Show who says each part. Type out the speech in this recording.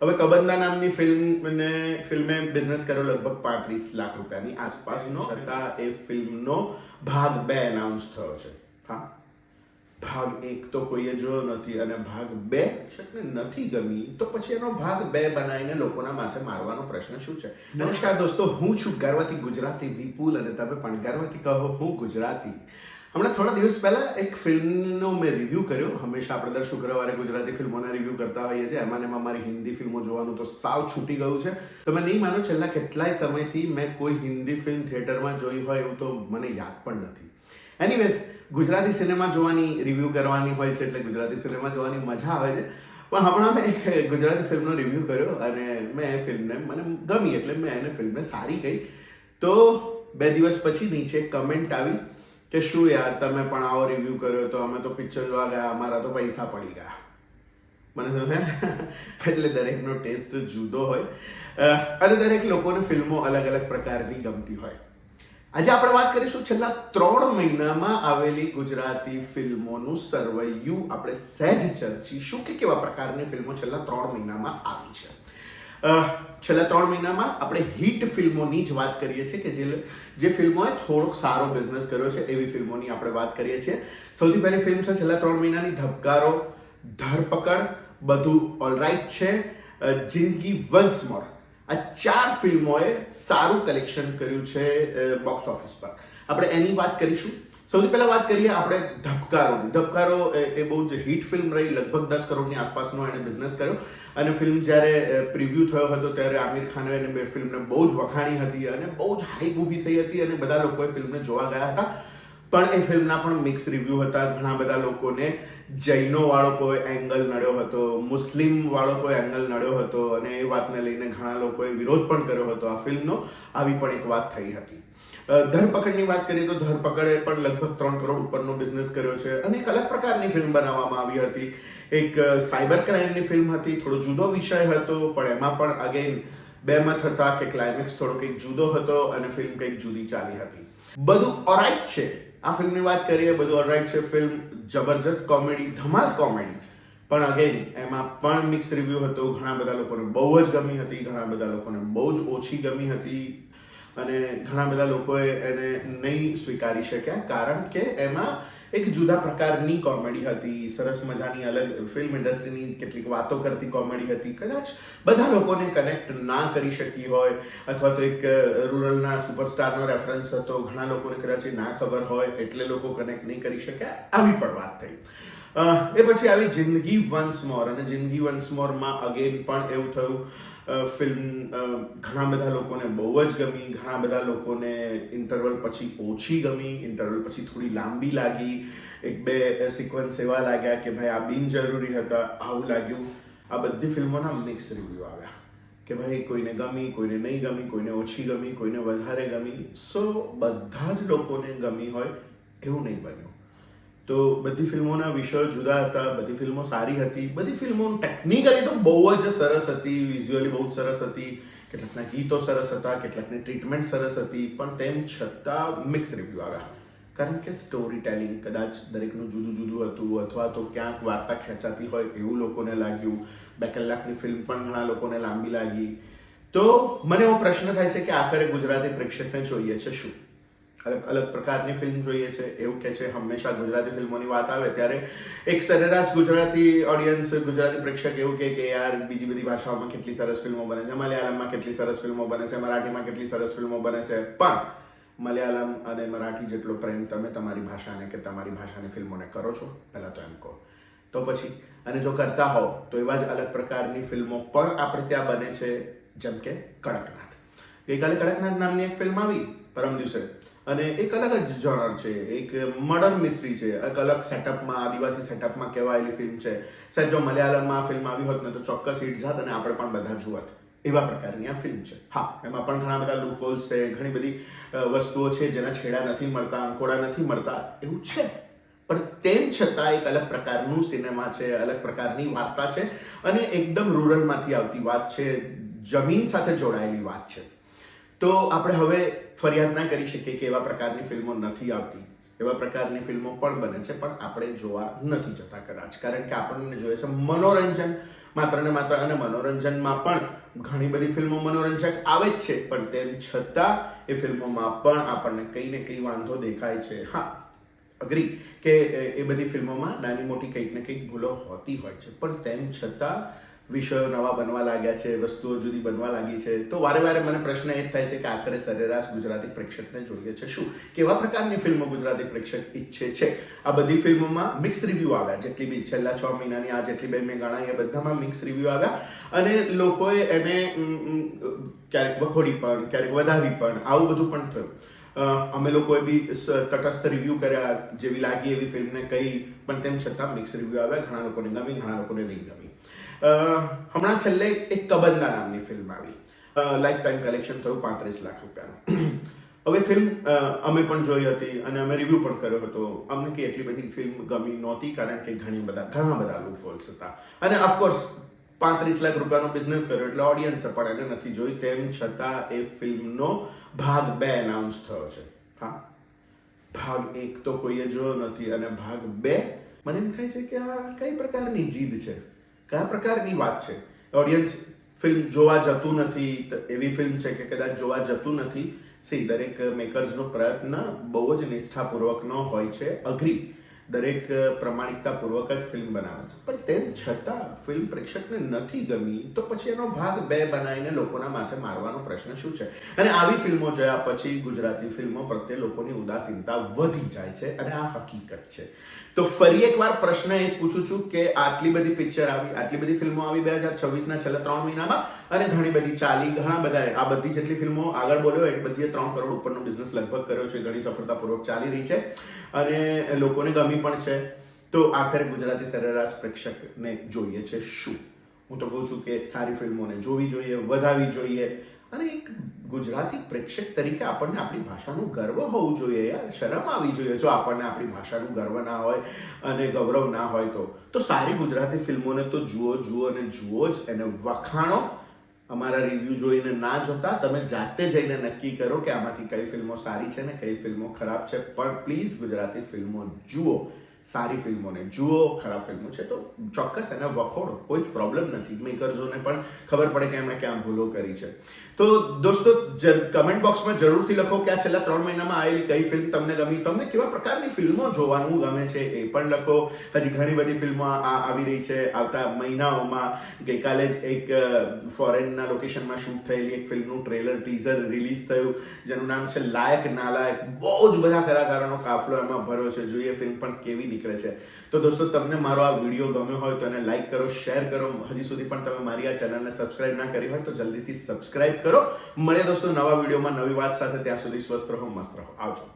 Speaker 1: હવે કબંદા નામની ફિલ્મે બિઝનેસ કર્યો લગભગ 35 લાખ રૂપિયાની આસપાસનો, છતાં એ ફિલ્મનો ભાગ 2 એનાઉન્સ થયો છે. હા, ભાગ 1 તો કોઈએ જોયો નથી અને ભાગ 2 પ્રેક્ષકને નથી ગમી, તો પછી એનો ભાગ 2 બનાવીને લોકોના માથે મારવાનો પ્રશ્ન શું છે? નમસ્કાર દોસ્તો, હું છું ગર્વથી ગુજરાતી વિપુલ અને તમે પણ ગર્વથી કહો હું ગુજરાતી. હમણાં થોડા દિવસ પહેલા એક ફિલ્મનો મેં રિવ્યૂ કર્યો. હંમેશા આપણે દર શુક્રવારે ગુજરાતી ફિલ્મોના રિવ્યૂ કરતા હોઈએ છીએ. એમાં મારી હિન્દી ફિલ્મો જોવાનું તો સાવ છૂટી ગયું છે. તમે નહીં માનો, છેલ્લા કેટલાય સમયથી મેં કોઈ હિન્દી ફિલ્મ થિયેટરમાં જોઈ હોય એવું તો મને યાદ પણ નથી. એનીવેઝ, ગુજરાતી સિનેમા જોવાની, રિવ્યૂ કરવાની હોય છે એટલે ગુજરાતી સિનેમા જોવાની મજા આવે છે. પણ હમણાં મેં એક ગુજરાતી ફિલ્મનો રિવ્યૂ કર્યો અને મેં એ ફિલ્મને મને ગમી એટલે મેં એને ફિલ્મને સારી કહી. તો 2 દિવસ પછી નીચે કમેન્ટ આવી કે શું યાર, તમે પણ આવો રિવ્યૂ કર્યો તો અમે તો પિક્ચર જોવા ગયા, અમારા તો પૈસા પડી ગયા. મને તો એટલે દરેકનો ટેસ્ટ જુદો હોય અને દરેક લોકોને ફિલ્મો અલગ અલગ પ્રકારની ગમતી હોય. આજે આપણે વાત કરીશું છેલ્લા 3 મહિનામાં આવેલી ગુજરાતી ફિલ્મોનું સરવૈયું. આપણે સહેજ ચર્ચીશું કે કેવા પ્રકારની ફિલ્મો છેલ્લા 3 મહિનામાં આવી છે. છેલ્લા 3 મહિનામાં આપણે હિટ ફિલ્મોની જ વાત કરીએ છીએ કે જે ફિલ્મોએ થોડોક સારો બિઝનેસ કર્યો છે એવી ફિલ્મોની આપણે વાત કરીએ છીએ. સૌથી પહેલી ફિલ્મ છે છેલ્લા 3 મહિનાની ધબકારો, ધરપકડ, બધું ઓલરાઈટ છે, જિંદગી વન્સ મોર. આ 4 ફિલ્મોએ સારું કલેક્શન કર્યું છે બોક્સ ઓફિસ પર. આપણે એની વાત કરીશું. સૌથી પહેલા વાત કરીએ આપણે ધબકારોની. ધબકારો એ બહુ જ હિટ ફિલ્મ રહી. લગભગ 10 કરોડની આસપાસનો એને બિઝનેસ કર્યો અને ફિલ્મ જ્યારે પ્રિવ્યૂ થયો હતો ત્યારે આમિર ખાને એને ફિલ્મને બહુ જ વખાણી હતી અને બહુ જ હાઈપ ઊભી થઈ હતી અને બધા લોકોએ ફિલ્મને જોવા ગયા હતા. પણ એ ફિલ્મના પણ મિક્સ રિવ્યૂ હતા. ઘણા બધા લોકોને જૈનો વાળો કોઈ એંગલ નડ્યો હતો, મુસ્લિમ વાળો કોઈ એંગલ નડ્યો હતો અને એ વાતને લઈને ઘણા લોકોએ વિરોધ પણ કર્યો હતો આ ફિલ્મનો. આવી પણ એક વાત થઈ હતી. ધરપકડની વાત કરીએ તો ધરપકડે પણ લગભગ 3 કરોડ ઉપરનો બિઝનેસ કર્યો છે અને એક અલગ પ્રકારની ફિલ્મ બનાવવામાં આવી હતી. એક સાયબર ક્રાઇમની ફિલ્મ હતી, થોડો જુદો વિષય હતો, પણ એમાં પણ અગેન 2 મત હતા કે ક્લાઇમેક્સ થોડો કંઈક જુદો હતો અને ફિલ્મ કંઈક જુદી ચાલી હતી. બધું ઓલરાઈટ છે. આ ફિલ્મની વાત કરીએ, બધું ઓલરાઈટ છે. ફિલ્મ જબરજસ્ત કોમેડી, ધમાલ કોમેડી, પણ અગેન એમાં પણ મિક્સ રિવ્યૂ હતો. ઘણા બધા લોકોને બહુ જ ગમી હતી, ઘણા બધા લોકોને બહુ જ ઓછી ગમી હતી અને ઘણા બધા લોકોએ એને નહીં સ્વીકારી શક્યા કારણ કે એમાં એક જુદા પ્રકારની કોમેડી હતી. સરસ મજાની અલગ ફિલ્મ ઇન્ડસ્ટ્રીની કેટલીક વાતો કરતી કોમેડી હતી. કદાચ બધા લોકોને કનેક્ટ ના કરી શકી હોય અથવા તો એક રૂરલના સુપરસ્ટારનો રેફરન્સ હતો, ઘણા લોકોને કદાચ એ ના ખબર હોય એટલે લોકો કનેક્ટ નહીં કરી શક્યા. આવી પણ વાત થઈ. એ પછી આવી જિંદગી વન્સ મોર અને જિંદગી વન્સ મોરમાં અગેન પણ એવું થયું. ફિલ્મ ઘણા બધા લોકોને બહુ જ ગમી, ઘણા બધા લોકોને ઇન્ટરવલ પછી ઓછી ગમી, ઇન્ટરવલ પછી થોડી લાંબી લાગી. 1-2 સિક્વન્સ એવા લાગ્યા કે ભાઈ આ બિનજરૂરી હતા, આવું લાગ્યું. આ બધી ફિલ્મોના મિક્સ રિવ્યૂ આવ્યા કે ભાઈ કોઈને ગમી, કોઈને નહીં ગમી, કોઈને ઓછી ગમી, કોઈને વધારે ગમી. સો બધા જ લોકોને ગમી હોય એવું નહીં બન્યું. તો બધી ફિલ્મોના વિષયો જુદા હતા, બધી ફિલ્મો સારી હતી, બધી ફિલ્મો ટેકનિકલી તો બહુ જ સરસ હતી, વિઝ્યુઅલી બહુ જ સરસ હતી, કેટલાકના ગીતો સરસ હતા, કેટલાકની ટ્રીટમેન્ટ સરસ હતી, પણ તેમ છતાં મિક્સ રિવ્યૂ આવ્યા કારણ કે સ્ટોરી ટેલિંગ કદાચ દરેકનું જુદું જુદું હતું અથવા તો ક્યાંક વાર્તા ખેંચાતી હોય એવું લોકોને લાગ્યું. 2 કલાકની ફિલ્મ પણ ઘણા લોકોને લાંબી લાગી. તો મને એવો પ્રશ્ન થાય છે કે આખરે ગુજરાતી પ્રેક્ષકને જોઈએ છે શું? અલગ અલગ પ્રકારની ફિલ્મ જોઈએ છે. એવું કે છે હંમેશા ગુજરાતી ફિલ્મોની વાત આવે ત્યારે એક સરેરાશ ગુજરાતી ઓડિયન્સ, ગુજરાતી પ્રેક્ષક એવું કે યાર બીજી બધી ભાષાઓમાં કેટલી સરસ ફિલ્મો બને છે, મલયાલમમાં કેટલી સરસ ફિલ્મો બને છે, મરાઠીમાં કેટલી સરસ ફિલ્મો બને છે, પણ મલયાલમ અને મરાઠી જેટલો પ્રેમ તમે તમારી ભાષાને કે તમારી ભાષાની ફિલ્મોને કરો છો? પહેલાં તો એમ કહો. તો પછી અને જો કરતા હોવ તો એવા જ અલગ પ્રકારની ફિલ્મો પણ આપણે ત્યાં બને છે, જેમ કે કડકનાથ. ગઈકાલે કડકનાથ નામની એક ફિલ્મ આવી પરમ દિવસે અને એક અલગ જ જોનર છે, એક મર્ડર મિસ્ટ્રી છે, એક અલગ સેટઅપમાં, આદિવાસી સેટઅપમાં કહેવાયેલી ફિલ્મ છે. સાહેબ જો મલયાલમમાં આ ફિલ્મ આવી હોત ને તો ચોક્કસ હિટ જાત અને આપણે પણ બધા જોત. એવા પ્રકારની આ ફિલ્મ છે. હા, એમાં પણ ઘણા બધા લૂપહોલ્સ છે, ઘણી બધી વસ્તુઓ છે જેના છેડા નથી મળતા, અંકોડા નથી મળતા, એવું છે. પણ તેમ છતાં એક અલગ પ્રકારનું સિનેમા છે, અલગ પ્રકારની વાર્તા છે અને એકદમ રૂરલમાંથી આવતી વાત છે, જમીન સાથે જોડાયેલી વાત છે. તો આપણે હવે ફરિયાદ ના કરી શકીએ કે એવા પ્રકારની ફિલ્મો નથી આવતી. એવા પ્રકારની ફિલ્મો પણ બને છે પણ આપણે જોવા નથી જતા કદાચ, કારણ કે આપણને જોઈએ છે મનોરંજન. માત્ર ને માત્ર. અને મનોરંજનમાં પણ ઘણી બધી ફિલ્મો મનોરંજક આવે જ છે, પણ તેમ છતાં એ ફિલ્મોમાં પણ આપણને કંઈ ને કંઈ વાંધો દેખાય છે. હા, અગ્રી કે એ બધી ફિલ્મોમાં નાની મોટી કંઈક ને કંઈક ભૂલો હોતી હોય છે, પણ તેમ છતાં વિષયો નવા બનવા લાગ્યા છે, વસ્તુઓ જુદી બનવા લાગી છે. તો વારે વારે મને પ્રશ્ન એ જ થાય છે કે આખરે સરેરાશ ગુજરાતી પ્રેક્ષકને જોઈએ છે શું? કેવા પ્રકારની ફિલ્મો ગુજરાતી પ્રેક્ષક ઈચ્છે છે? આ બધી ફિલ્મોમાં મિક્સ રિવ્યૂ આવ્યા, જેટલી બી છેલ્લા 6 મહિનાની આ જેટલી બે મેં ગણાય એ બધામાં મિક્સ રિવ્યૂ આવ્યા, અને લોકોએ એને ક્યારેક વખોડી પણ, ક્યારેક વધાવી પણ, આવું બધું પણ થયું. અમે લોકોએ બી તટસ્થ રિવ્યૂ કર્યા, જેવી લાગી એવી ફિલ્મને કહી, પણ તેમ છતાં મિક્સ રિવ્યૂ આવ્યા. ઘણા લોકોને ગમી, ઘણા લોકોને નહીં ગમી. હમણાં છેલ્લે એક કબંદા નામની ફિલ્મ આવી, લાઈફ ટાઈમ કલેક્શન થયું 35 લાખ રૂપિયાનું. હવે ફિલ્મ અમે પણ જોઈ હતી અને અમે રિવ્યૂ પણ કર્યો હતો. અમને કે એટલી બધી ફિલ્મ ગમી નહોતી, કારણ કે ઘણા બધા લૂપહોલ્સ હતા. અને ઓફકોર્સ 35 લાખ રૂપિયાનો બિઝનેસ કર્યો એટલે ઓડિયન્સ પણ એને નથી જોઈ. તેમ છતાં એ ફિલ્મનો ભાગ 2 એનાઉન્સ થયો છે. હા, ભાગ 1 તો કોઈએ જોયો નથી, અને ભાગ 2 મને એમ થાય છે કે આ કઈ પ્રકારની જીદ છે, કયા પ્રકારની વાત છે? ઓડિયન્સ ફિલ્મ જોવા જતું નથી, એવી ફિલ્મ છે કે કદાચ જોવા જતું નથી. દરેક મેકર્સનો પ્રયત્ન બહુ જ નિષ્ઠાપૂર્વકનો હોય છે. અઘરી, દરેક પ્રમાણિકતાપૂર્વક જ ફિલ્મ બનાવે છે, પણ તેમ છતાં ફિલ્મ પ્રેક્ષકને નથી ગમી, તો પછી એનો ભાગ 2 બનાવીને લોકોના માથે મારવાનો પ્રશ્ન શું છે? અને આવી ફિલ્મો જોયા પછી ગુજરાતી ફિલ્મો પ્રત્યે લોકોની ઉદાસીનતા વધી જાય છે, અને આ હકીકત છે. તો ફરી એકવાર પ્રશ્ન એ પૂછું છું કે આટલી બધી પિક્ચર આવી, આટલી બધી ફિલ્મો આવી 2026ના છેલ્લા 3 મહિનામાં, અને ઘણી બધી ચાલી, ઘણા બધા, આ બધી જેટલી ફિલ્મો આગળ બોલ્યો એ બધી 3 કરોડ ઉપરનો બિઝનેસ લગભગ કર્યો છે, ઘણી સફળતાપૂર્વક ચાલી રહી છે, અને લોકોને ગમી પણ છે. તો આખરે ગુજરાતી સરેરાશ પ્રેક્ષકને જોઈએ છે શું? હું તો કહું છું કે સારી ફિલ્મોને જોવી જોઈએ, વધાવી જોઈએ, અને એક ગુજરાતી પ્રેક્ષક તરીકે આપણને આપણી ભાષાનું ગર્વ હોવું જોઈએ યાર. શરમ આવી જોઈએ જો આપણને આપણી ભાષાનું ગર્વ ના હોય અને ગૌરવ ના હોય તો સારી ગુજરાતી ફિલ્મોને તો જુઓ અને જુઓ જ, એને વખાણો. અમારા રિવ્યૂ જોઈને ના જોતા તમે જાતે જઈને નક્કી કરો કે આમાંથી કઈ ફિલ્મો સારી છે ને કઈ ફિલ્મો ખરાબ છે. પણ પ્લીઝ ગુજરાતી ફિલ્મો જુઓ, સારી ફિલ્મોને જુઓ. ખરાબ ફિલ્મો છે તો ચોક્કસ એને વખોડો, કોઈ જ પ્રોબ્લેમ નથી. મેકર્સોને પણ ખબર પડે કે એમણે ક્યાં ભૂલો કરી છે. તો દોસ્તો, કમેન્ટ બોક્સમાં જરૂરથી લખો કે આ છેલ્લા 3 મહિનામાં આવેલી કઈ ફિલ્મ તમને ગમી, તમને કેવા પ્રકારની ફિલ્મો જોવાનું ગમે છે એ પણ લખો. હજી ઘણી બધી ફિલ્મો આવી રહી છે આવતા મહિનાઓમાં. ગઈકાલે જ એક ફોરેનના લોકેશનમાં શૂટ થયેલી એક ફિલ્મનું ટ્રેલર ટીઝર રિલીઝ થયું, જેનું નામ છે લાયક નાલાયક. બહુ જ બધા કલાકારોનો કાફલો એમાં ભર્યો છે. જોઈએ ફિલ્મ પણ કેવી નીકળે છે. તો દોસ્તો, તમને મારો આ વિડીયો ગમ્યો હોય તો એને લાઈક કરો, શેર કરો. હજી સુધી પણ તમે મારી આ ચેનલને સબસ્ક્રાઇબ ના કરી હોય તો જલ્દીથી સબસ્ક્રાઇબ કરો. મળીએ દોસ્તો નવા વિડીયોમાં નવી વાત સાથે. ત્યાં સુધી સ્વસ્થ રહો, મસ્ત રહો. આવજો.